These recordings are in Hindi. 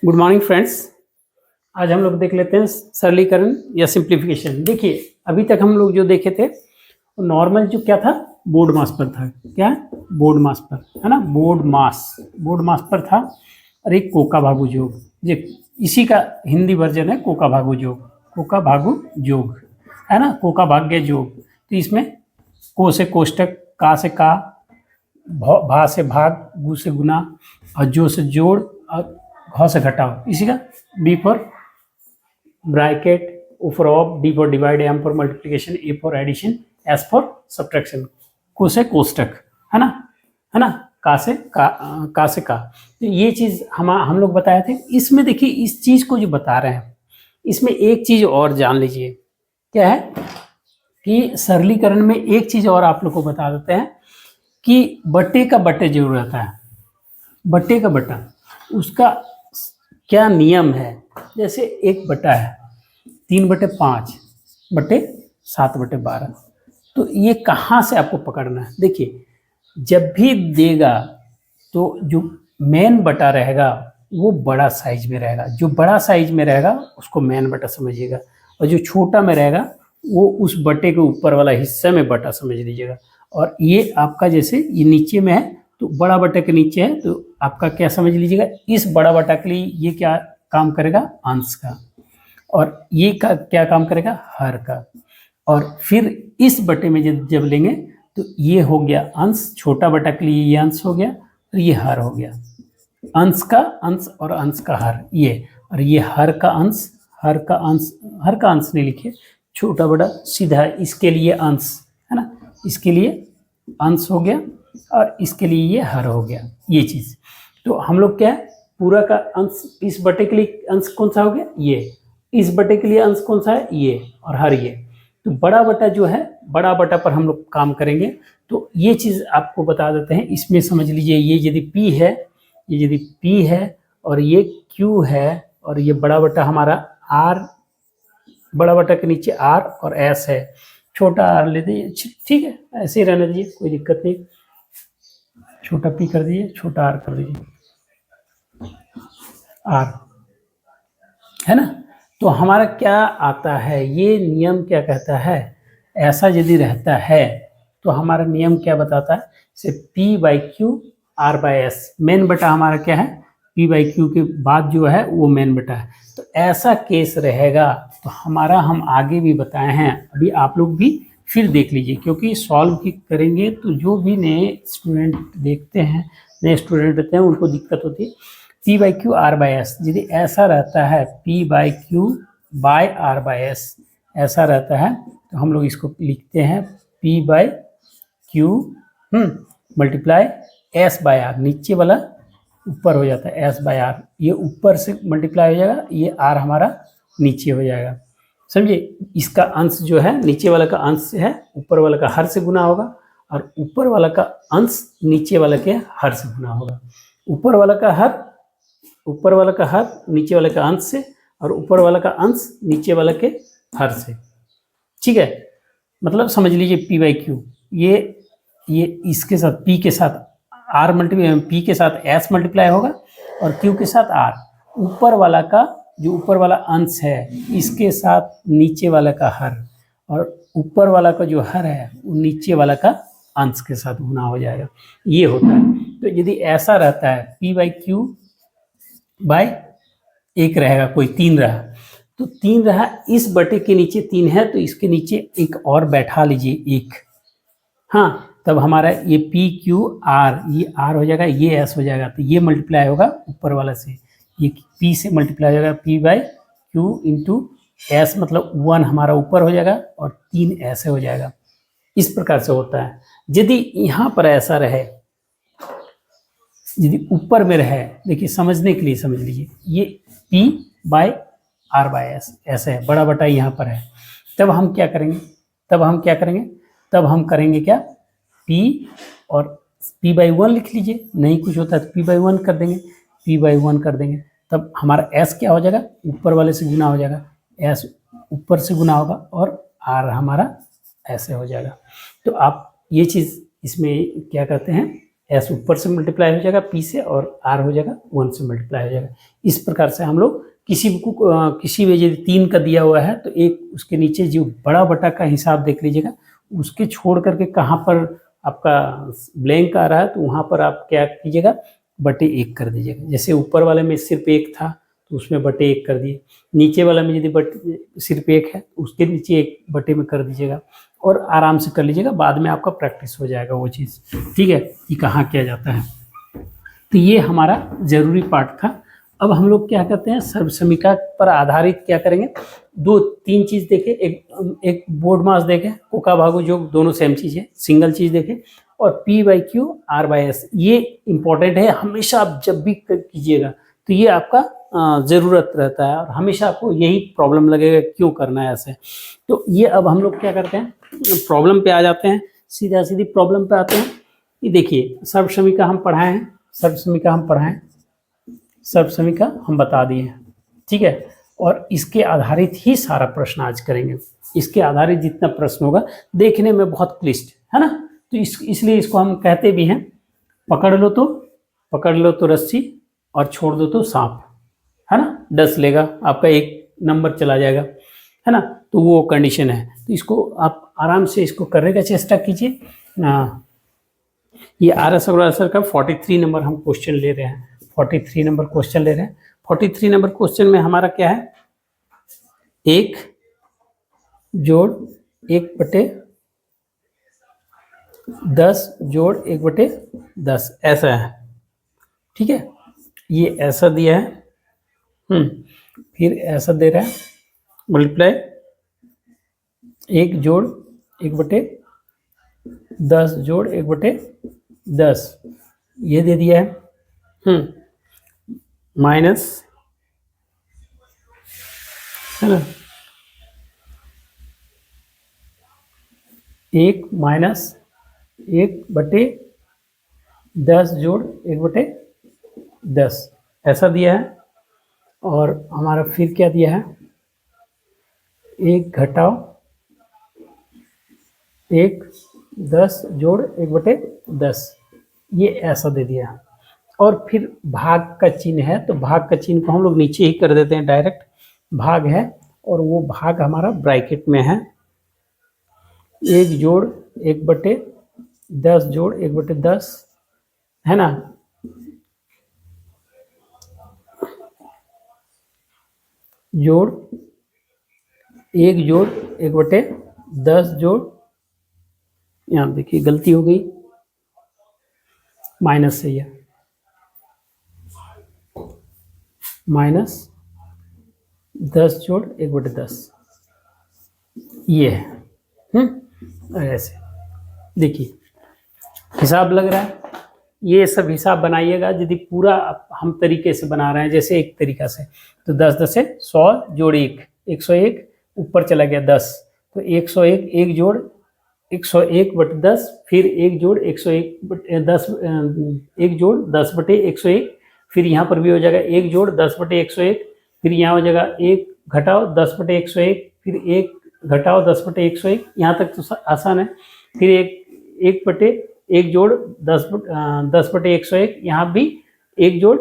Good morning friends. आज हम लोग देख लेते हैं सरलीकरण या सिंप्लीफिकेशन। देखिए अभी तक हम लोग जो देखे थे नॉर्मल जो क्या था, बोर्ड मास पर था। क्या बोर्ड मास पर है ना, बोर्ड मास पर था। और एक कोका भागु योग, ये इसी का हिंदी वर्जन है कोका भागु योग है ना, कोका भाग्य योग। तो इसमें को से कोष्टक, का से का, भा से भाग, गु से गुना और जो से जोड़ और घ से घटाओ। इसी का B for bracket, O for of, D for divide, M for multiplication, A for addition, S for subtraction. को से कोष्टक है ना, का से का। तो ये चीज हम लोग बताए थे। इसमें देखिए इस चीज को जो बता रहे हैं, इसमें एक चीज और जान लीजिए। क्या है कि सरलीकरण में एक चीज और आप लोग को बता देते हैं कि बट्टे का बट्टे जो रहता है, बट्टे का बट्टा, उसका क्या नियम है। जैसे एक बट्टा है 3/5 बट्टे 7/12। तो ये कहाँ से आपको पकड़ना है। देखिए जब भी देगा तो जो मेन बटा रहेगा वो बड़ा साइज में रहेगा, जो बड़ा साइज में रहेगा उसको मेन बटा समझिएगा, और जो छोटा में रहेगा वो उस बटे के ऊपर वाला हिस्सा में बटा समझ लीजिएगा। और ये आपका जैसे ये नीचे में है तो बड़ा बटा के नीचे है, तो आपका क्या समझ लीजिएगा, इस बड़ा बटा के लिए ये क्या काम करेगा, अंश का, और ये का क्या काम करेगा, हर का। और फिर इस बटे में जब लेंगे तो ये हो गया अंश, छोटा बटा के लिए ये अंश हो गया और ये हर हो गया। अंश का अंश और अंश का हर ये, और ये हर का अंश, हर का अंश नहीं लिखे, छोटा बड़ा सीधा इसके लिए अंश है ना, इसके लिए अंश हो गया और इसके लिए ये हर हो गया। ये चीज तो हम लोग क्या है, पूरा का अंश, इस बटे के लिए अंश कौन सा हो गया, ये, इस बटे के लिए अंश कौन सा है, ये, और हर ये। तो बड़ा बटा जो है, बड़ा बटा पर हम लोग काम करेंगे। तो ये चीज आपको बता देते हैं। इसमें समझ लीजिए ये यदि P है, ये यदि P है और ये Q है और ये बड़ा बटा हमारा R, बड़ा बटा के नीचे R और S है, छोटा R ले दीजिए, ठीक है, ऐसे ही रहने दीजिए, कोई दिक्कत नहीं। छोटा P कर दीजिए, छोटा R कर दीजिए, R है ना। तो हमारा क्या आता है, ये नियम क्या कहता है, ऐसा यदि रहता है तो हमारा नियम क्या बताता है, से P/Q R/S। मेन बटा हमारा क्या है, P/Q के बाद जो है वो मेन बटा है। तो ऐसा केस रहेगा तो हमारा, हम आगे भी बताए हैं, अभी आप लोग भी फिर देख लीजिए, क्योंकि सॉल्व भी करेंगे तो जो भी नए स्टूडेंट देखते हैं, नए स्टूडेंट रहते हैं, उनको दिक्कत होती है। P/Q R/S यदि ऐसा रहता है, P/Q/R/S ऐसा रहता है तो हम लोग इसको लिखते हैं P/Q मल्टीप्लाई S/R, नीचे वाला ऊपर हो जाता है, S/R, ये ऊपर से मल्टीप्लाई हो जाएगा, ये R हमारा नीचे हो जाएगा, समझिए। इसका अंश जो है, नीचे वाला का अंश है, ऊपर वाला का हर से गुना होगा, और ऊपर वाला का अंश नीचे वाला के हर से गुना होगा। ऊपर वाला का हर नीचे वाले का अंश से, और ऊपर वाला का अंश नीचे वाले के हर से, ठीक है। मतलब समझ लीजिए P/Q, ये इसके साथ P के साथ R मल्टीप्लाई, P के साथ S मल्टीप्लाई होगा और Q के साथ R। ऊपर वाला का जो ऊपर वाला अंश है इसके साथ नीचे वाला का हर, और ऊपर वाला का जो हर है वो नीचे वाला का अंश के साथ गुना हो जाएगा, ये होता है। तो यदि ऐसा रहता है P/Q बाय 1 रहेगा, कोई 3 रहा तो 3 रहा, इस बटे के नीचे 3 है तो इसके नीचे एक और बैठा लीजिए 1, हाँ, तब हमारा ये PQR, ये R हो जाएगा, ये S हो जाएगा, तो ये मल्टीप्लाई होगा ऊपर वाला से, ये P से मल्टीप्लाई हो जाएगा, P/Q इंटू S, मतलब 1 हमारा ऊपर हो जाएगा और 3 ऐसे हो जाएगा। इस प्रकार से होता है। यदि यहाँ पर ऐसा रहे, यदि ऊपर में रहे, देखिए समझने के लिए समझ लीजिए, ये P/R/S ऐसे है, बड़ा बटा यहाँ पर है, तब हम क्या करेंगे, तब हम करेंगे क्या, P और P/1 लिख लीजिए, नहीं कुछ होता है तो P/1 कर देंगे, P/1 कर देंगे, तब हमारा S क्या हो जाएगा, ऊपर वाले से गुना हो जाएगा, S ऊपर से गुना होगा और R हमारा ऐसे हो जाएगा। तो आप ये चीज़ इसमें क्या कहते हैं, एस ऊपर से मल्टीप्लाई हो जाएगा पी से और आर हो जाएगा 1 से मल्टीप्लाई हो जाएगा। इस प्रकार से हम लोग किसी में यदि 3 का दिया हुआ है तो एक उसके नीचे जो बड़ा बटा का हिसाब देख लीजिएगा, उसके छोड़ करके कहाँ पर आपका ब्लैंक आ रहा है तो वहाँ पर आप क्या कीजिएगा, बटे 1 कर दीजिएगा। जैसे ऊपर वाले में सिर्फ 1 था तो उसमें बटे 1 कर दिए, नीचे वाला में यदि सिर्फ 1 है तो उसके नीचे 1 बटे में कर दीजिएगा और आराम से कर लीजिएगा। बाद में आपका प्रैक्टिस हो जाएगा वो चीज़, ठीक है, कि कहाँ किया जाता है। तो ये हमारा ज़रूरी पार्ट था। अब हम लोग क्या करते हैं, सर्वसमीका पर आधारित क्या करेंगे, 2-3 चीज़ देखें, एक बोर्ड मास देखें, कोका भागो योग दोनों सेम चीज़ है, सिंगल चीज़ देखें, और P/Q R/S ये इम्पोर्टेंट है, हमेशा आप जब भी कीजिएगा तो ये आपका ज़रूरत रहता है और हमेशा आपको यही प्रॉब्लम लगेगा क्यों करना है ऐसे। तो ये अब हम लोग क्या करते हैं, प्रॉब्लम पे आ जाते हैं, सीधा सीधी प्रॉब्लम पे आते हैं। ये देखिए सर्वसमीका हम पढ़ाए हैं, सर्वसमीका हम बता दिए हैं, ठीक है, और इसके आधारित ही सारा प्रश्न आज करेंगे। इसके आधारित जितना प्रश्न होगा देखने में बहुत क्लिष्ट है ना, तो इसलिए इसको हम कहते भी हैं पकड़ लो तो रस्सी और छोड़ दो तो सांप, है ना, 10 लेगा आपका 1 नंबर चला जाएगा, है ना, तो वो कंडीशन है। तो इसको आप आराम से इसको करने का चेष्टा कीजिए। ये RS अग्रवाल का 43 नंबर हम क्वेश्चन ले रहे हैं, 43 नंबर क्वेश्चन ले रहे हैं। 43 नंबर क्वेश्चन में हमारा क्या है, 1 जोड़ 1/10 जोड़ 1/10 ऐसा है, ठीक है, ये ऐसा दिया है, फिर ऐसा दे रहा है मल्टीप्लाई 1 जोड़ 1/10 जोड़ 1/10 ये दे दिया है, माइनस, है ना, 1 माइनस 1/10 जोड़ 1/10 ऐसा दिया है। और हमारा फिर क्या दिया है, 1 घटाओ 1 10 जोड़ 1/10 ये ऐसा दे दिया है। और फिर भाग का चिन्ह है तो भाग का चिन्ह को हम लोग नीचे ही कर देते हैं, डायरेक्ट भाग है और वो भाग हमारा ब्रैकेट में है, 1 जोड़ 1/10 जोड़ 1/10 है ना, जोड़ 1 जोड़ 1/10 जोड़, यहाँ देखिए गलती हो गई, माइनस से यह माइनस 10 जोड़ 1/10 ये है, ऐसे देखिए हिसाब लग रहा है। ये सब हिसाब बनाइएगा, यदि पूरा हम तरीके से बना रहे हैं जैसे एक तरीका से, तो 10 10 100 जोड़ 1 101 ऊपर चला गया 10, तो 101 1 जोड़ 101/10 फिर 1 जोड़ 101/10 1 जोड़ 10/101, फिर यहाँ पर भी हो जाएगा 1 जोड़ 10/101, फिर यहाँ हो जाएगा 1 घटाओ 10/101, फिर 1 घटाओ 10/101, यहाँ तक तो आसान है। फिर 1 जोड़ 10/101, यहाँ भी 1 जोड़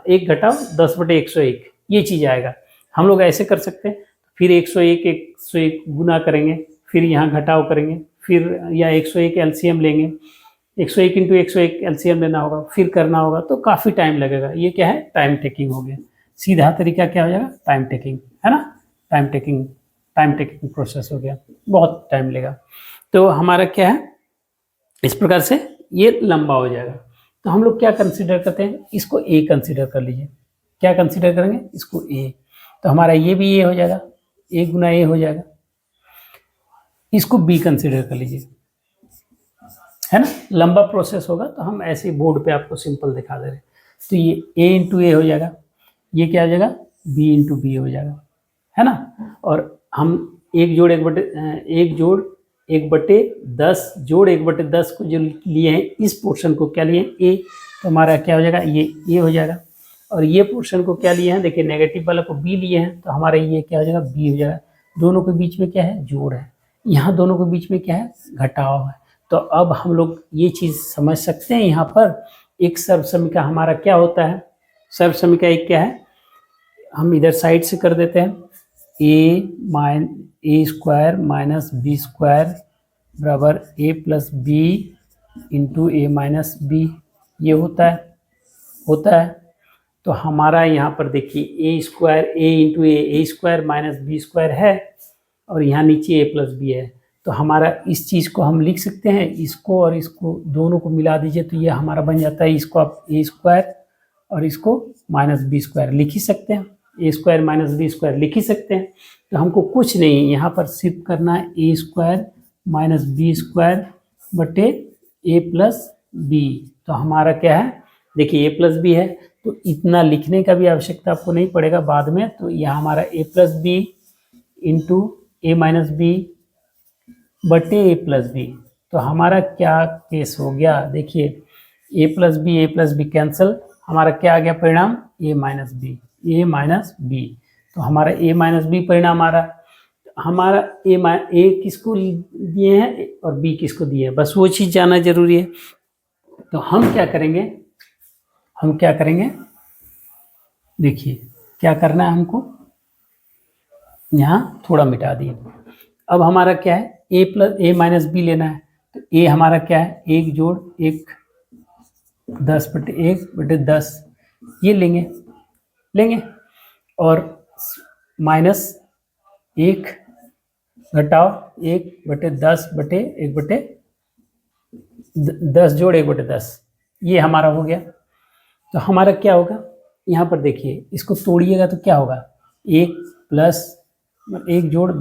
1 घटाओ 10/101 ये चीज़ आएगा। हम लोग ऐसे कर सकते हैं, फिर 101 गुना करेंगे, फिर यहाँ घटाव करेंगे, फिर या 101 एलसीएम लेंगे, 101 × 101 एलसीएम लेना होगा, फिर करना होगा, तो काफ़ी टाइम लगेगा। ये क्या है, टाइम टेकिंग हो गया। सीधा तरीका क्या हो जाएगा, टाइम टेकिंग, है ना, टाइम टेकिंग प्रोसेस हो गया, बहुत टाइम लेगा। तो हमारा क्या है, इस प्रकार से ये लंबा हो जाएगा। तो हम लोग क्या कंसीडर करते हैं, इसको ए कंसीडर कर लीजिए। क्या कंसीडर करेंगे, इसको ए, तो हमारा ये भी ए हो जाएगा, ए गुना ए हो जाएगा। इसको बी कंसीडर कर लीजिए, है ना, लंबा प्रोसेस होगा, तो हम ऐसे बोर्ड पे आपको सिंपल दिखा दे रहे हैं। तो ये ए इंटू ए हो जाएगा, ये क्या हो जाएगा, बी इंटू बी हो जाएगा, है ना। और हम 1 जोड़ 1/10 जोड़ 1/10 को जो लिए हैं, इस पोर्शन को क्या लिए हैं, ए, तो हमारा क्या हो जाएगा, ये ए हो जाएगा। और ये पोर्शन को क्या लिए हैं, देखिए नेगेटिव वाला को बी लिए हैं, तो हमारा ये क्या हो जाएगा, बी हो जाएगा। दोनों के बीच में क्या है, जोड़ है, यहाँ दोनों के बीच में क्या है, घटाव है, तो अब हम लोग ये चीज़ समझ सकते हैं, यहाँ पर एक सर्वसमीका हमारा क्या होता है, सर्वसमीका एक क्या है, हम इधर साइड से कर देते हैं, ए स्क्वायर माइनस बी स्क्वायर बराबर ए प्लस बी इंटू ए माइनस बी, ये होता है। तो हमारा यहाँ पर देखिए a square a into a square minus B square है, और यहाँ नीचे ए प्लस बी है। तो हमारा इस चीज़ को हम लिख सकते हैं, इसको और इसको दोनों को मिला दीजिए तो ये हमारा बन जाता है, इसको आप ए स्क्वायर और इसको माइनस बी स्क्वायर लिख ही सकते हैं, ए स्क्वायर माइनस बी स्क्वायर लिख ही सकते हैं। तो हमको कुछ नहीं, यहाँ पर सिर्फ करना है ए स्क्वायर माइनस बी स्क्वायर बटे ए प्लस बी। तो हमारा क्या है, देखिए ए प्लस बी है, तो इतना लिखने का भी आवश्यकता आपको नहीं पड़ेगा बाद में। तो यह हमारा ए प्लस बी इंटू ए माइनस बी बटे ए प्लस बी। तो हमारा क्या केस हो गया, देखिए ए प्लस बी कैंसिल, हमारा क्या आ गया परिणाम, ए माइनस बी। तो हमारा ए माइनस बी परिणाम आ रहा, हमारा ए किसको दिए हैं और बी किसको दिए हैं, बस वो चीज़ जानना जरूरी है। तो हम क्या करेंगे, देखिए क्या करना है हमको, यहाँ थोड़ा मिटा दिए। अब हमारा क्या है, ए माइनस बी लेना है। तो ए हमारा क्या है, 1 जोड़ 1 10 बटे 1 बटे 10, ये लेंगे और माइनस 1 घटाओ 1 बटे 10 बटे 1 बटे 10 जोड़ 1 बटे 10, ये हमारा हो गया। तो हमारा क्या होगा, यहाँ पर देखिए इसको तोड़िएगा तो क्या होगा, 1 प्लस 1 जोड़,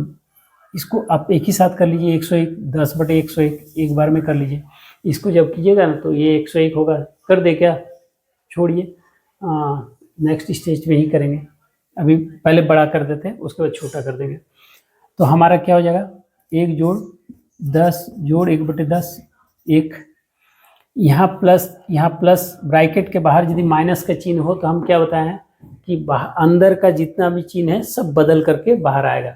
इसको आप एक ही साथ कर लीजिए, 101 10 बटे 101 एक बार में कर लीजिए। इसको जब कीजिएगा ना तो ये 101 होगा, कर दे क्या, छोड़िए, नेक्स्ट स्टेज में ही करेंगे, अभी पहले बड़ा कर देते हैं उसके बाद छोटा कर देंगे। तो हमारा क्या हो जाएगा, 1 जोड़ 10 जोड़ 1 बटे 10 1, यहाँ प्लस ब्रैकेट के बाहर यदि माइनस का चिन्ह हो तो हम क्या बताए हैं कि अंदर का जितना भी चिन्ह है सब बदल करके बाहर आएगा।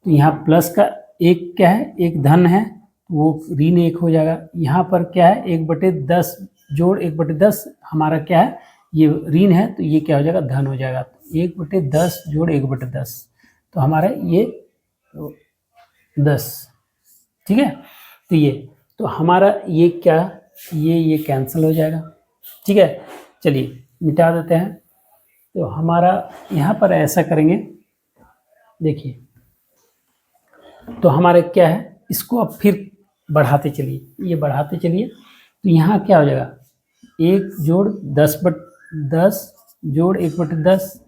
तो यहाँ प्लस का एक क्या है, एक धन है, वो ऋण 1 हो जाएगा। यहाँ पर क्या है, 1 बटे 10 जोड़ 1 बटे 10 हमारा क्या है, ये ऋण है, तो ये क्या हो जाएगा, धन हो जाएगा। 1 बटे 10 जोड़ 1 बटे 10, तो हमारा ये 10, ठीक है। तो ये, तो हमारा ये क्या, ये कैंसिल हो जाएगा, ठीक है। चलिए मिटा देते हैं। तो हमारा यहाँ पर ऐसा करेंगे, देखिए तो हमारे क्या है, इसको अब फिर बढ़ाते चलिए, ये बढ़ाते चलिए। तो यहाँ क्या हो जाएगा, 1 जोड़ 10 बटे 10 जोड़ 1 बटे 10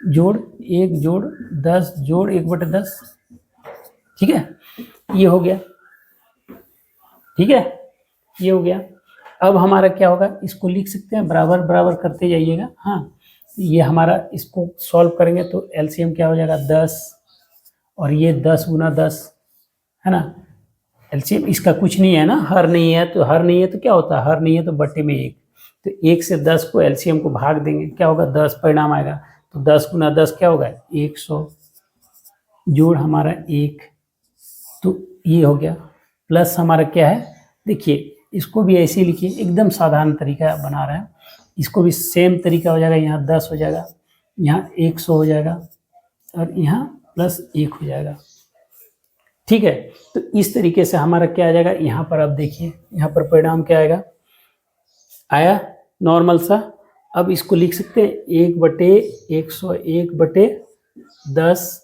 जोड़ 1 जोड़ 10 जोड़ 1 बटे 10, ठीक है, ये हो गया, ठीक है, ये हो गया। अब हमारा क्या होगा, इसको लिख सकते हैं, बराबर बराबर करते जाइएगा। हाँ, ये हमारा, इसको सॉल्व करेंगे तो एलसीएम क्या हो जाएगा, 10, और ये 10 गुना 10 है ना, एलसीएम इसका कुछ नहीं है ना, हर नहीं है तो क्या होता है, हर नहीं है तो बट्टे में 1, तो 1 से 10 को एलसीएम को भाग देंगे, क्या होगा, 10 परिणाम आएगा। तो 10 गुना 10 क्या होगा, 100 जोड़ हमारा 1, तो ये हो गया। प्लस हमारा क्या है, देखिए इसको भी ऐसे ही लिखिए, एकदम साधारण तरीका बना रहे हैं, इसको भी सेम तरीका हो जाएगा, यहाँ 10 हो जाएगा, यहाँ 100 हो जाएगा, और यहाँ प्लस 1 हो जाएगा, ठीक है। तो इस तरीके से हमारा क्या आ जाएगा, यहाँ पर अब देखिए, यहाँ पर परिणाम क्या आएगा, आया नॉर्मल सा। अब इसको लिख सकते हैं 1 बटे 101 बटे 10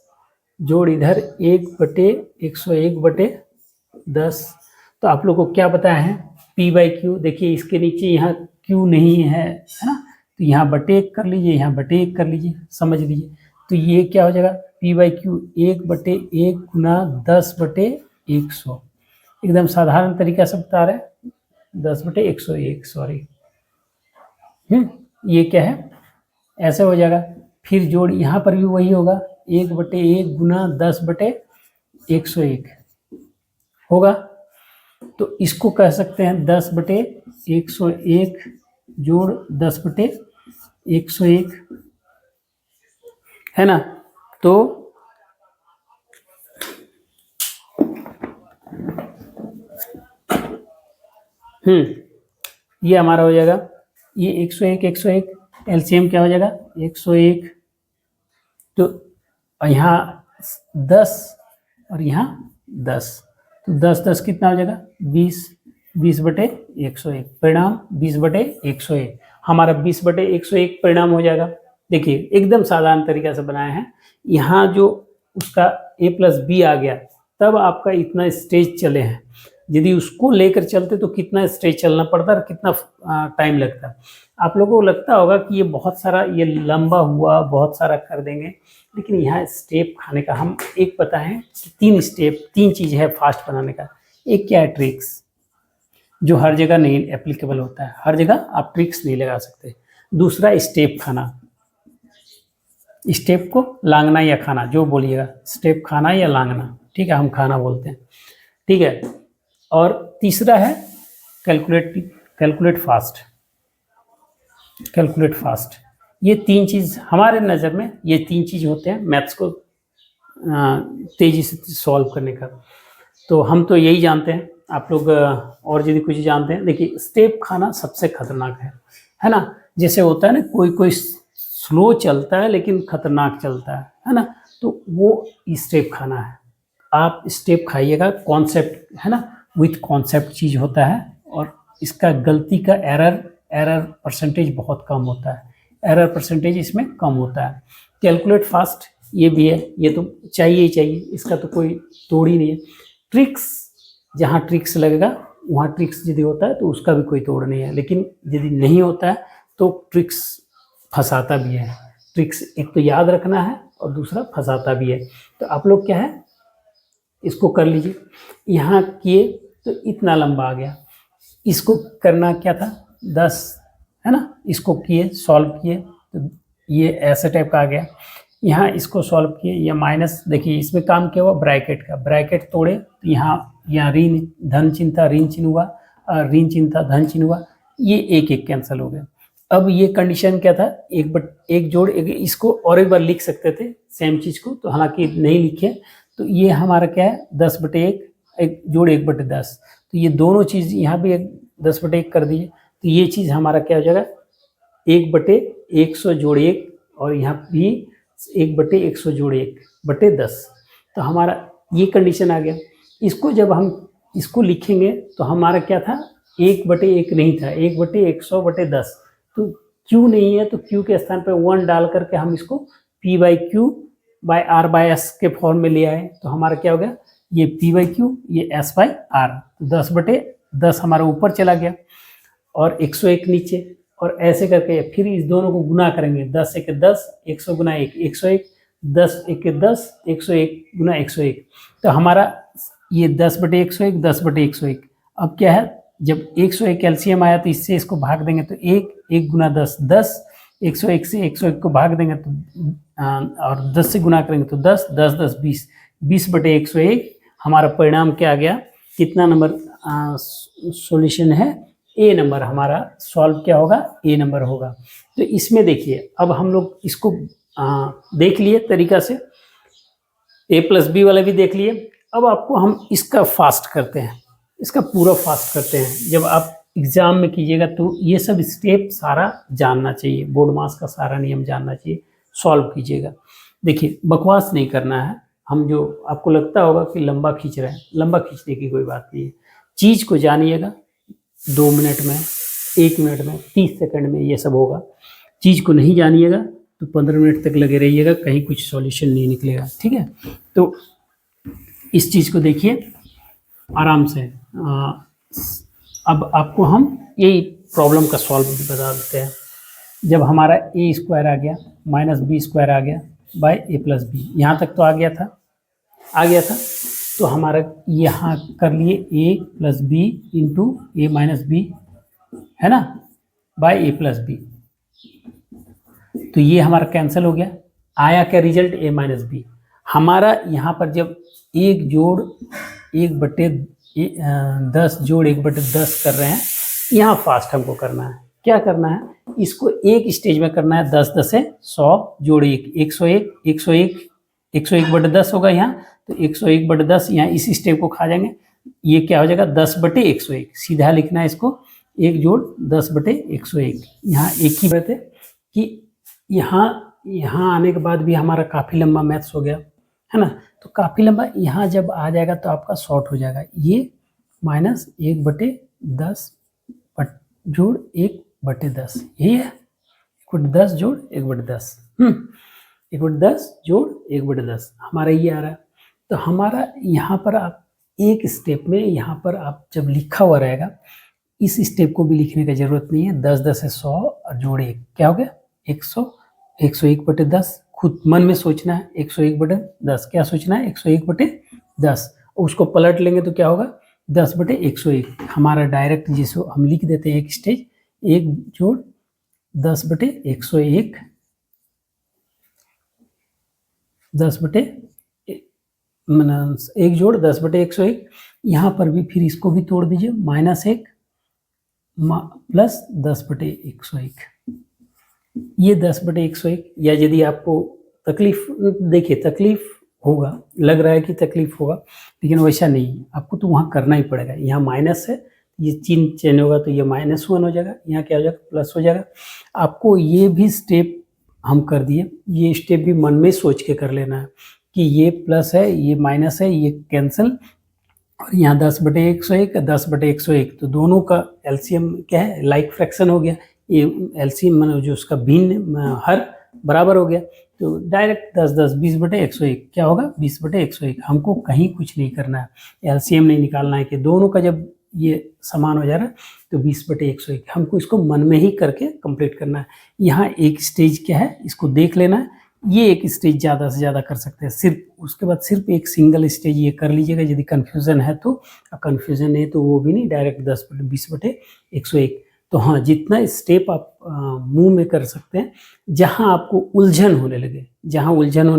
जोड़ इधर 1 बटे 101 बटे 10। तो आप लोग को क्या बताया है, P/Q, देखिए इसके नीचे यहाँ Q नहीं है ना, तो यहाँ बटे 1 कर लीजिए, यहाँ बटे 1 कर लीजिए, समझ लीजिए। तो ये क्या हो जाएगा, P/Q 1 बटे 1 गुना 10 बटे 100, एकदम साधारण तरीका से बता रहे हैं, 10 बटे 101, सॉरी, ये क्या है, ऐसे हो जाएगा। फिर जोड़ यहाँ पर भी वही होगा, 1 बटे 1 गुना 10 बटे 101 होगा। तो इसको कह सकते हैं 10 बटे 101 जोड़ 10 बटे 101, है ना। तो ये हमारा हो जाएगा, ये 101 एलसीएम क्या हो जाएगा 101, तो यहाँ 10 और यहाँ 10, तो 10 कितना हो जाएगा 20/101, परिणाम 20/101, हमारा 20/101 परिणाम हो जाएगा। देखिए एकदम साधारण तरीका से बनाए हैं, यहाँ जो उसका a+b आ गया तब आपका इतना स्टेज चले हैं, यदि उसको लेकर चलते तो कितना स्टेज चलना पड़ता और कितना टाइम लगता। आप लोगों को लगता होगा कि ये बहुत सारा, ये लंबा हुआ, बहुत सारा कर देंगे, लेकिन यहाँ स्टेप खाने का हम एक पता है कि 3 स्टेप, 3 चीज़ है फास्ट बनाने का। एक क्या है ट्रिक्स, जो हर जगह नहीं एप्लीकेबल होता है, हर जगह आप ट्रिक्स नहीं लगा सकते। दूसरा स्टेप खाना, स्टेप को लांगना या खाना जो बोलिएगा, स्टेप खाना या लांगना, ठीक है, हम खाना बोलते हैं, ठीक है। और तीसरा है कैलकुलेट फास्ट। ये 3 चीज़ हमारे नज़र में, ये 3 चीज़ होते हैं मैथ्स को तेज़ी से सॉल्व करने का। तो हम तो यही जानते हैं, आप लोग और यदि कुछ जानते हैं। देखिए स्टेप खाना सबसे खतरनाक है ना। जैसे होता है ना, कोई स्लो चलता है लेकिन खतरनाक चलता है ना, तो वो स्टेप खाना है। आप स्टेप खाइएगा, कॉन्सेप्ट है ना, विथ कॉन्सेप्ट चीज़ होता है, और इसका गलती का एरर परसेंटेज बहुत कम होता है, एरर परसेंटेज इसमें कम होता है। कैलकुलेट फास्ट ये भी है, ये तो चाहिए ही चाहिए, इसका तो कोई तोड़ ही नहीं है। ट्रिक्स, जहाँ ट्रिक्स लगेगा वहाँ ट्रिक्स यदि होता है तो उसका भी कोई तोड़ नहीं है, लेकिन यदि नहीं होता है तो ट्रिक्स फंसाता भी है। ट्रिक्स एक तो याद रखना है और दूसरा फंसाता भी है। तो आप लोग क्या है, इसको कर लीजिए। यहाँ किए तो इतना लंबा आ गया, इसको करना क्या था 10 है ना, इसको किए सॉल्व किए तो ये ऐसे टाइप का आ गया। यहाँ इसको सॉल्व किए, या माइनस, देखिए इसमें काम क्या हुआ ब्रैकेट का, ब्रैकेट तोड़े तो यहाँ ऋण धन चिन्ह था, ऋण चिन्ह हुआ, और ऋण चिन्ह था, धन चिन्ह हुआ, ये एक कैंसिल हो गया। अब ये कंडीशन क्या था, एक जोड़ एक, इसको और एक बार लिख सकते थे सेम चीज़ को, तो हालांकि नहीं लिखे। तो ये हमारा क्या है 10/1, एक जोड़ 1/10, तो ये दोनों चीज़ यहाँ भी 10/1 कर दीजिए, तो ये चीज़ हमारा क्या हो जाएगा 1/100 जोड़ 1, और यहाँ भी 1/100 जोड़ 1/10। तो हमारा ये कंडीशन आ गया। इसको जब हम इसको लिखेंगे तो हमारा क्या था 1/1 नहीं था, 1/100/10। तो क्यू नहीं है, तो क्यू के स्थान पे 1 डाल करके हम इसको P/Q/R/S के फॉर्म में ले आए, तो हमारा क्या हो गया, ये P/Q, ये S/R। तो 10/10 हमारा ऊपर चला गया और 101 नीचे, और ऐसे करके फिर इस दोनों को गुना करेंगे, 10 × 10, 100 × 1 101, 10 × 10, 101 × 101। तो हमारा ये 10/101, 10/101। अब क्या है, जब 101 एलसीएम आया तो इससे इसको भाग देंगे तो 1 × 10 10, 101 से 101 को भाग देंगे तो और 10 से गुना करेंगे तो 10 10 10 20, 20/101। हमारा परिणाम क्या आ गया, कितना नंबर सॉल्यूशन है, ए नंबर हमारा सॉल्व क्या होगा, ए नंबर होगा। तो इसमें देखिए अब हम लोग इसको देख लिए तरीका से, A+B वाला भी देख लिए। अब आपको हम इसका फास्ट करते हैं, इसका पूरा फास्ट करते हैं। जब आप एग्जाम में कीजिएगा तो ये सब स्टेप सारा जानना चाहिए, बोर्ड मास का सारा नियम जानना चाहिए, सॉल्व कीजिएगा। देखिए बकवास नहीं करना है, हम जो आपको लगता होगा कि लंबा खींच रहे हैं, लंबा खींचने की कोई बात नहीं है। चीज़ को जानिएगा, 2 मिनट में, 1 मिनट में, 30 सेकंड में ये सब होगा। चीज़ को नहीं जानिएगा तो 15 मिनट तक लगे रहिएगा, कहीं कुछ सॉल्यूशन नहीं निकलेगा, ठीक है। तो इस चीज़ को देखिए आराम से। अब आपको हम यही प्रॉब्लम का सॉल्व भी बता देते हैं। जब हमारा a² आ गया -b² आ गया बाय a+b, यहाँ तक तो आ गया था, तो हमारा यहाँ कर लिए a+b इंटू a-b है ना, बाय a+b। तो ये हमारा कैंसिल हो गया, आया क्या रिजल्ट a-b। हमारा यहाँ पर जब 1 जोड़ 1/10 जोड़ 1/10 कर रहे हैं, यहाँ फास्ट हमको करना है। क्या करना है, इसको एक स्टेज में करना है, 10 10 है 100 जोड़ 1 101 101 101/10 होगा यहाँ, तो 101/10 यहाँ इस स्टेप को खा जाएंगे, ये क्या हो जाएगा 10/101, सीधा लिखना है इसको 1 जोड़ 10/101। यहाँ एक ही बात है कि यहाँ आने के बाद भी हमारा काफ़ी लंबा मैथ्स हो गया है ना, तो काफ़ी लंबा यहाँ जब आ जाएगा तो आपका शॉर्ट हो जाएगा, ये -1/10 जोड़ 1/10, यही है 1/10 जोड़ 1/10, 1/10 जोड़ 1/10 हमारा ये आ रहा है। तो हमारा यहाँ पर आप एक स्टेप में, यहाँ पर आप जब लिखा हुआ रहेगा इस स्टेप को भी लिखने की जरूरत नहीं है। 10 10 है 100 और जोड़ 1 क्या हो गया 100, 101/10 खुद मन में सोचना है, 101/10 क्या सोचना है 101/10, उसको पलट लेंगे तो क्या होगा 10/101। हमारा डायरेक्ट जिसको हम लिख देते हैं एक स्टेज, 1 जोड़ 10/101, 1 जोड़ 10/101। यहाँ पर भी फिर इसको भी तोड़ दीजिए, -1 प्लस 10/101, ये 10/101। या यदि आपको तकलीफ, देखिए तकलीफ होगा, लग रहा है कि तकलीफ होगा लेकिन वैसा नहीं, आपको तो वहाँ करना ही पड़ेगा। यहाँ माइनस है, ये चिन्ह चेंज होगा तो ये -1 हो जाएगा, यहाँ क्या हो जाएगा प्लस हो जाएगा। आपको ये भी स्टेप हम कर दिए, ये स्टेप भी मन में सोच के कर लेना है कि ये प्लस है ये माइनस है, ये कैंसिल, और यहाँ 10/101 10/101, तो दोनों का एलसीएम क्या है लाइक फ्रैक्शन हो गया, ये एलसीएम मतलब जो उसका भिन्न हर बराबर हो गया, तो डायरेक्ट 10 10 20/101 क्या होगा 20/101। हमको कहीं कुछ नहीं करना है, एलसीएम नहीं निकालना है कि दोनों का जब ये समान हो जा रहा है तो 20/101, हमको इसको मन में ही करके कंप्लीट करना है। यहाँ एक स्टेज क्या है इसको देख लेना है, ये एक स्टेज ज़्यादा से ज़्यादा कर सकते हैं, सिर्फ उसके बाद सिर्फ एक सिंगल स्टेज ये कर लीजिएगा यदि कन्फ्यूज़न है तो, कन्फ्यूज़न नहीं तो वो भी नहीं, डायरेक्ट 10/20/101। तो हाँ, जितना स्टेप आप मुंह में कर सकते हैं, जहाँ आपको उलझन होने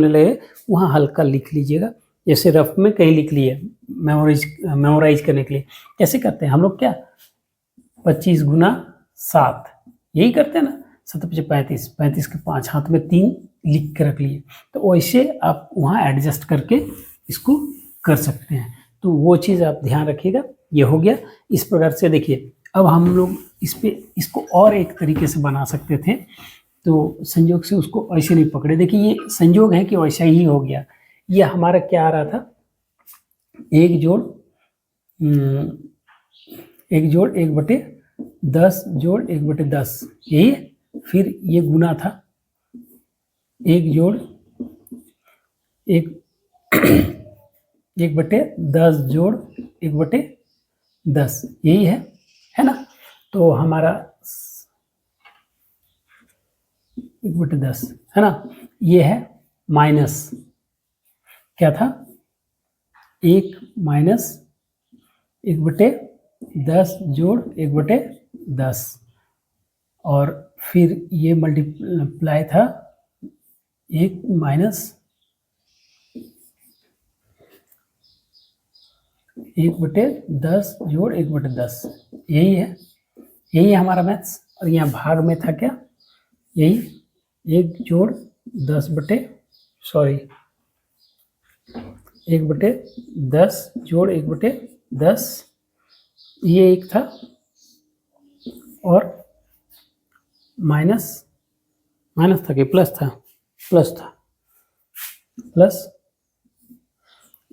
लगे, वहाँ हल्का लिख लीजिएगा, जैसे रफ में कहीं लिख लिए मेमोराइज करने के लिए। कैसे करते हैं हम लोग, क्या 25 × 7 यही करते हैं ना, 7 × 35, 35 के 5 हाथ में 3 लिख के रख लिए, तो वैसे आप वहाँ एडजस्ट करके इसको कर सकते हैं। तो वो चीज़ आप ध्यान रखिएगा। ये हो गया इस प्रकार से। देखिए अब हम लोग इसको और एक तरीके से बना सकते थे, तो संयोग से उसको ऐसे नहीं पकड़े। देखिए ये संयोग है कि वैसा ही हो गया। ये हमारा क्या आ रहा था 1 जोड़ 1/10 जोड़ 1/10, यही फिर ये गुना था 1 जोड़ 1/10 जोड़ 1/10, यही है ना। तो हमारा 1/10 है ना, ये है माइनस क्या था 1 माइनस 1/10 जोड़ 1/10, और फिर ये मल्टीप्लाई था 1 माइनस 1/10 जोड़ 1/10, यही है हमारा मैथ्स। और यहाँ भाग में था क्या, यही 1 जोड़ 1/10 जोड़ 1/10, ये एक था, और माइनस था कि प्लस था, प्लस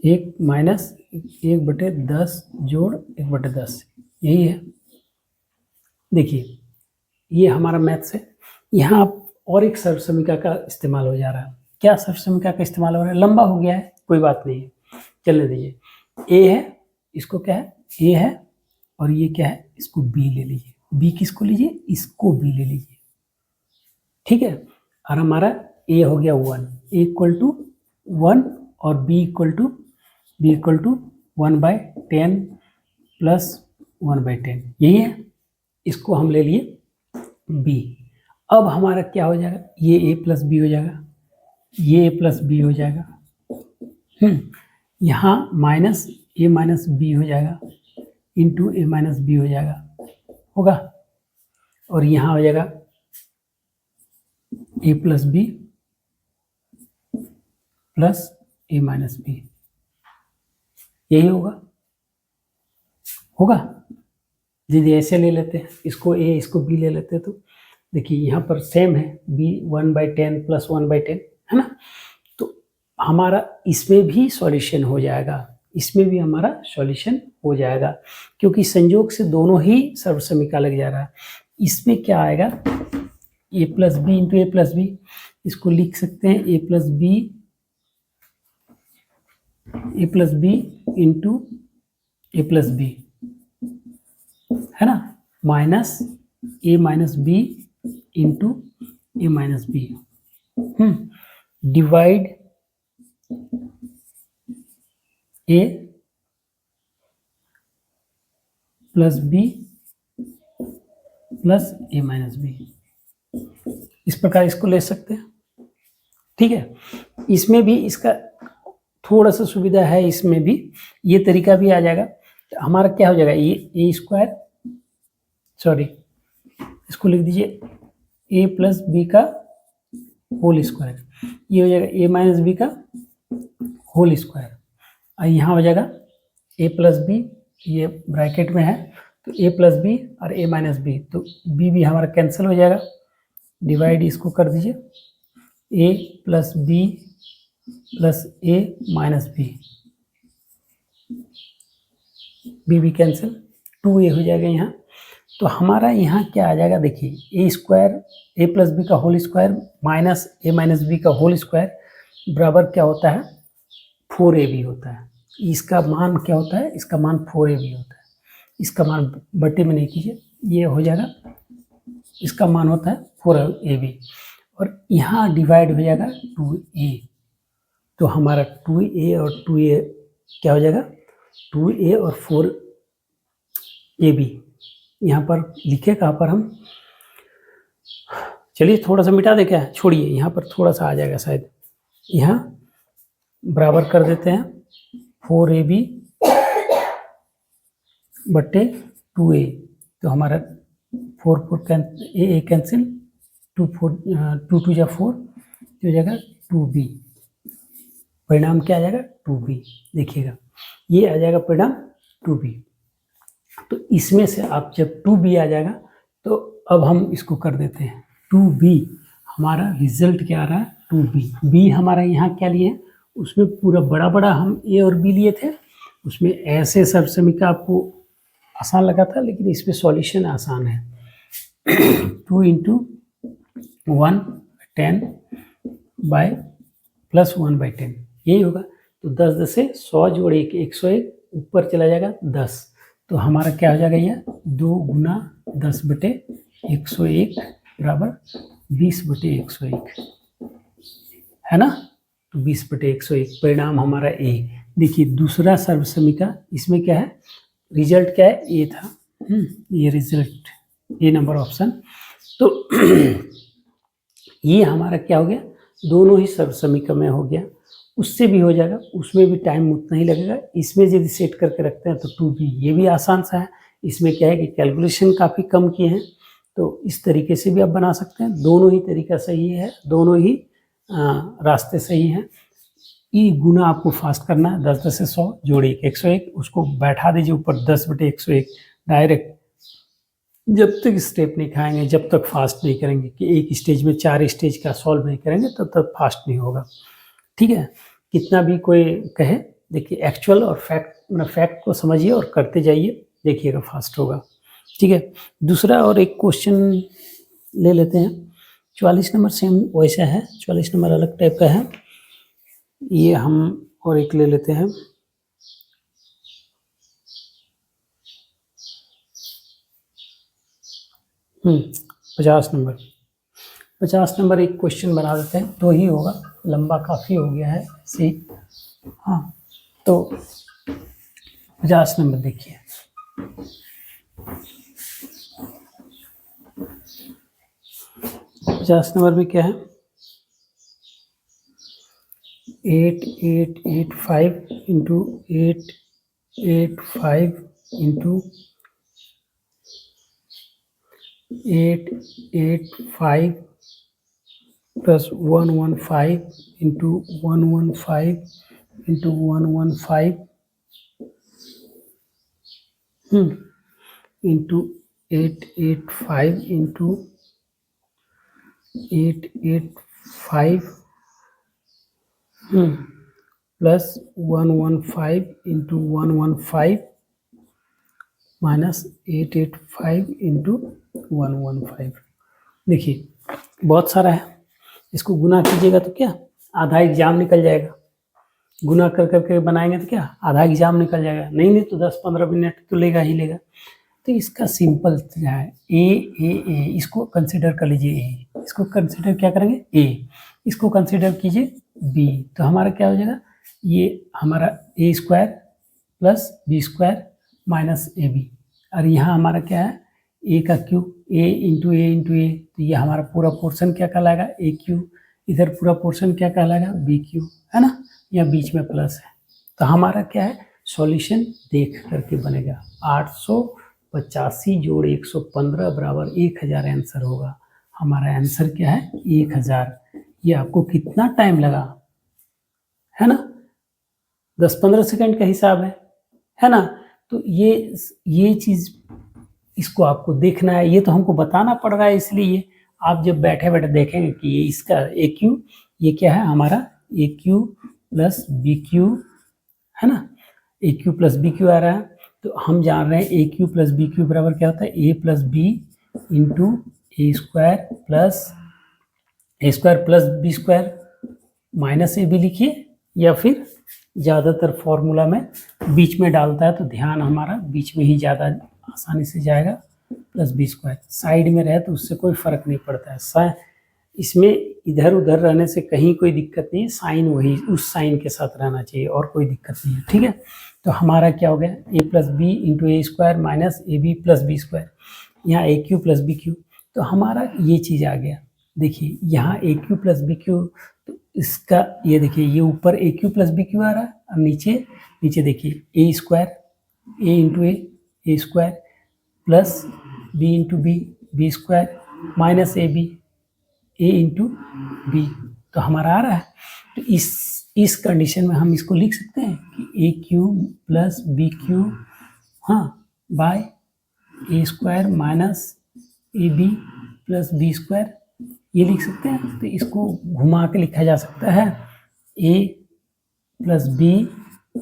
1 माइनस 1/10 जोड़ 1/10, यही है। देखिए ये हमारा मैथ्स है। यहाँ और एक सर्वसमीका का इस्तेमाल हो जा रहा है। क्या सर्वसमीका का इस्तेमाल हो रहा है, लंबा हो गया है, कोई बात नहीं है, चलने दीजिए। ए है, इसको क्या है ए है, और ये क्या है इसको बी ले लीजिए। बी किसको लीजिए, इसको बी ले लीजिए, ठीक है। और हमारा ए हो गया 1, ए इक्वल टू 1, और बी इक्वल टू 1/10 प्लस 1/10, यही है। इसको हम ले लिए बी। अब हमारा क्या हो जाएगा, ये ए प्लस बी हो जाएगा, ये ए प्लस बी हो जाएगा, यहाँ माइनस ए माइनस बी हो जाएगा, इंटू ए माइनस बी हो जाएगा, होगा। और यहाँ हो जाएगा ए प्लस बी प्लस ए माइनस बी, यही होगा। होगा। यदि ऐसे ले लेते हैं, इसको ए इसको बी ले लेते हैं, तो देखिए यहाँ पर सेम है, बी 1/10 प्लस 1/10 है ना। तो हमारा इसमें भी सॉल्यूशन हो जाएगा, इसमें भी हमारा सॉल्यूशन हो जाएगा, क्योंकि संयोग से दोनों ही सर्वसमीका लग जा रहा है। इसमें क्या आएगा, ए प्लस बी इंटू ए प्लस बी, इसको लिख सकते हैं ए प्लस बी इंटू ए प्लस बी, है ना, माइनस ए माइनस बी इंटू ए माइनस बी, डिवाइड ए प्लस बी प्लस ए माइनस बी, इस प्रकार इसको ले सकते हैं। ठीक है, इसमें भी इसका थोड़ा सा सुविधा है, इसमें भी ये तरीका भी आ जाएगा। तो हमारा क्या हो जाएगा, ये ए स्क्वायर, सॉरी इसको लिख दीजिए ए प्लस बी का होल स्क्वायर, ये हो जाएगा ए माइनस बी का होल स्क्वायर, और यहाँ हो जाएगा ए प्लस बी, ये ब्रैकेट में है तो ए प्लस बी और ए माइनस बी, तो बी भी हमारा कैंसिल हो जाएगा, डिवाइड इसको कर दीजिए ए प्लस बी प्लस ए माइनस बी, बी भी कैंसिल, 2a हो जाएगा यहाँ। तो हमारा यहाँ क्या आ जाएगा, देखिए a square A plus B का होल स्क्वायर माइनस ए माइनस बी का होल स्क्वायर बराबर क्या होता है, 4ab होता है। इसका मान क्या होता है, इसका मान 4ab होता है, इसका मान बटे में नहीं कीजिए, ये हो जाएगा, इसका मान होता है 4ab, और यहाँ डिवाइड हो जाएगा 2a, तो हमारा 2a और 2a क्या हो जाएगा, 2a और 4ab, यहाँ पर लिखे कहाँ पर हम, चलिए थोड़ा सा मिटा दे, क्या छोड़िए, यहाँ पर थोड़ा सा आ जाएगा शायद, यहाँ बराबर कर देते हैं 4ab बट्टे 2a, तो हमारा 4 ए कैंसिल, 2 2 जा 4, तो हो जाएगा 2b, परिणाम क्या आ जाएगा 2b, देखिएगा ये आ जाएगा परिणाम 2b। तो इसमें से आप जब 2b आ जाएगा, तो अब हम इसको कर देते हैं 2b, हमारा रिजल्ट क्या आ रहा है 2b, b हमारा यहाँ क्या लिए, उसमें पूरा बड़ा बड़ा हम a और b लिए थे, उसमें ऐसे सर्वसमीका आपको आसान लगा था, लेकिन इसमें सॉल्यूशन आसान है। 2 इंटू 1/10 बाय प्लस 1/10, यही होगा। तो 10 10 से 100 जोड़ 1 101, ऊपर चला जाएगा 10, तो हमारा क्या हो जाएगा, ये 2 गुना 10/101 बराबर 20/101, है ना। तो 20/101 परिणाम हमारा ए। देखिए दूसरा सर्वसमीका, इसमें क्या है, रिजल्ट क्या है, ए था, ये रिजल्ट ए नंबर ऑप्शन। तो ये हमारा क्या हो गया, दोनों ही सर्वसमीका में हो गया, उससे भी हो जाएगा, उसमें भी टाइम उतना ही लगेगा। इसमें यदि सेट करके रखते हैं तो 2b, ये भी आसान सा है, इसमें क्या है कि कैलकुलेशन काफ़ी कम किए हैं, तो इस तरीके से भी आप बना सकते हैं। दोनों ही तरीका सही है, दोनों ही रास्ते सही हैं। ई गुना आपको फास्ट करना है, 10 10 से 100 जोड़ 1 101, उसको बैठा दीजिए ऊपर 10/101 डायरेक्ट, जब तक स्टेप नहीं खाएंगे, जब तक फास्ट नहीं करेंगे कि एक स्टेज में 4 स्टेज का सॉल्व नहीं करेंगे, तब तक फास्ट नहीं होगा। ठीक है, कितना भी कोई कहे, देखिए एक्चुअल और फैक्ट को समझिए और करते जाइए, देखिएगा फास्ट होगा। ठीक है, दूसरा और एक क्वेश्चन ले लेते हैं। 44 नंबर सेम वैसा है, 44 नंबर अलग टाइप का है, ये हम और एक ले लेते हैं। हम्म 50 नंबर एक क्वेश्चन बना देते हैं, तो ही होगा, लंबा काफ़ी हो गया है सी। हाँ, तो 50 नंबर देखिए, पचास नंबर में क्या है, 8885 into 885 into 885 plus 115 into 115 into 115 into 885 into 885 plus 115 into 115 minus 885 into 115। देखिए बहुत सारा है, इसको गुना कीजिएगा तो क्या आधा एग्जाम निकल जाएगा, गुना कर करके बनाएंगे तो क्या आधा एग्जाम निकल जाएगा, नहीं तो 10-15 मिनट तो लेगा ही लेगा। तो इसका सिंपल क्या है, ए इसको कंसिडर कर लीजिए, ए इसको कंसिडर क्या करेंगे, ए इसको कंसिडर कीजिए बी, तो हमारा क्या हो जाएगा, ये हमारा a square plus b square minus a b, और यहाँ हमारा क्या है ए का क्यूब, ए इंटू ए, तो ये हमारा पूरा पोर्शन क्या कहलाएगा ए क्यू, इधर पूरा पोर्शन क्या कहलाएगा बी क्यू, है ना, या बीच में प्लस है। तो हमारा क्या है सॉल्यूशन देख करके बनेगा, 885 जोड़ 115 बराबर 1000 आंसर होगा। हमारा आंसर क्या है 1000। ये आपको कितना टाइम लगा, है ना, 10-15 सेकंड का हिसाब है ना। तो ये चीज़ इसको आपको देखना है, ये तो हमको बताना पड़ रहा है, इसलिए आप जब बैठे बैठे देखेंगे कि ये इसका ए क्यू, ये क्या है हमारा a cube plus b cube, है ना, a cube plus b cube आ रहा है। तो हम जान रहे हैं a cube plus b cube बराबर क्या होता है a plus b into a square plus b square minus a b लिखिए, या फिर ज़्यादातर फॉर्मूला में बीच में डालता है तो ध्यान हमारा बीच में ही ज़्यादा आसानी से जाएगा, प्लस बी स्क्वायर। साइड में रहे तो उससे कोई फ़र्क नहीं पड़ता है, इसमें इधर उधर रहने से कहीं कोई दिक्कत नहीं है, साइन वही उस साइन के साथ रहना चाहिए और कोई दिक्कत नहीं है, ठीक है। तो हमारा क्या हो गया a plus b into a square minus a b plus b square, यहाँ a cube plus b cube, तो हमारा ये चीज़ आ गया। देखिए यहाँ a cube plus b cube, तो इसका ये देखिए ये ऊपर a cube plus b cube आ रहा है, और नीचे देखिए a square a into a square plus b into b square minus a into b, तो हमारा आ रहा है। तो इस कंडीशन में हम इसको लिख सकते हैं कि a cube plus b cube by a square minus a b plus b square, ये लिख सकते हैं। तो इसको घुमा के लिखा जा सकता है a plus b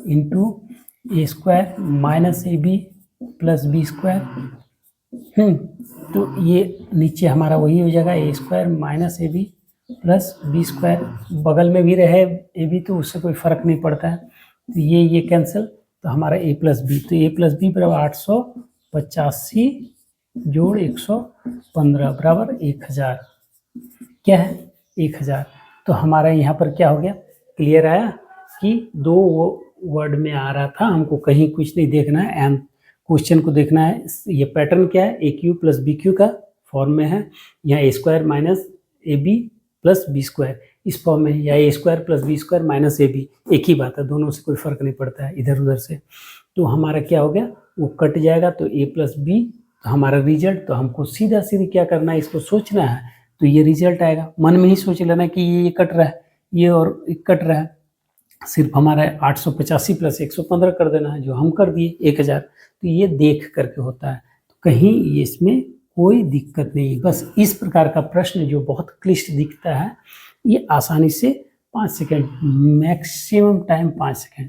into a square minus a b plus b square. तो ये नीचे हमारा वही हो जाएगा a square minus a b plus b square, बगल में भी रहे ए बी तो उससे कोई फ़र्क नहीं पड़ता है, तो ये कैंसिल, तो हमारा ए प्लस बी, तो ए प्लस बी बराबर 885 जोड़ 115 बराबर 1000, क्या है 1000। तो हमारा यहाँ पर क्या हो गया, क्लियर आया कि दो वर्ड में आ रहा था, हमको कहीं कुछ नहीं देखना है, एंड क्वेश्चन को देखना है। ये पैटर्न क्या है, a cube plus b cube का फॉर्म में है, यहाँ a square minus a b plus b square इस फॉर्म में, या a square plus b square minus a b, एक ही बात है, दोनों से कोई फ़र्क नहीं पड़ता है इधर उधर से। तो हमारा क्या हो गया, वो कट जाएगा, तो ए प्लस बी, तो हमारा रिजल्ट, तो हमको सीधा क्या करना है, इसको सोचना है, तो ये रिजल्ट आएगा। मन में ही सोच लेना कि ये कट रहा है, ये और कट रहा है, सिर्फ हमारा 885 प्लस 115 कर देना है, जो हम कर दिए 1000। तो ये देख करके होता है, तो कहीं इसमें कोई दिक्कत नहीं। बस इस प्रकार का प्रश्न जो बहुत क्लिष्ट दिखता है, ये आसानी से 5 सेकंड, मैक्सिमम टाइम 5 सेकंड,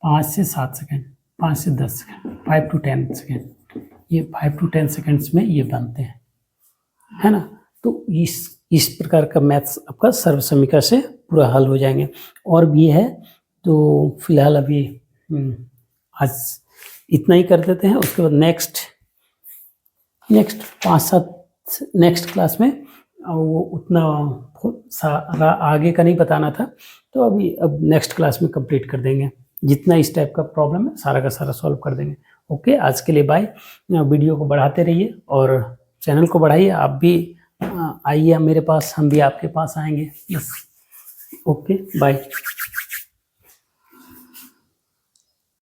5 से 7 सेकंड, 5 से 10 सेकंड, 5 to 10 सेकंड, ये 5 to 10 सेकंड्स में ये बनते हैं, है ना। तो इस प्रकार का मैथ्स आपका सर्व समीकरण से पूरा हल हो जाएंगे। और भी है, तो फिलहाल अभी आज इतना ही कर देते हैं, उसके बाद नेक्स्ट 5-7 नेक्स्ट क्लास में वो उतना सारा आगे का नहीं बताना था, तो अब नेक्स्ट क्लास में कंप्लीट कर देंगे, जितना इस टाइप का प्रॉब्लम है सारा का सारा सॉल्व कर देंगे। ओके, आज के लिए बाय। वीडियो को बढ़ाते रहिए और चैनल को बढ़ाइए, आप भी आइए मेरे पास, हम भी आपके पास आएंगे। Yes, okay, bye.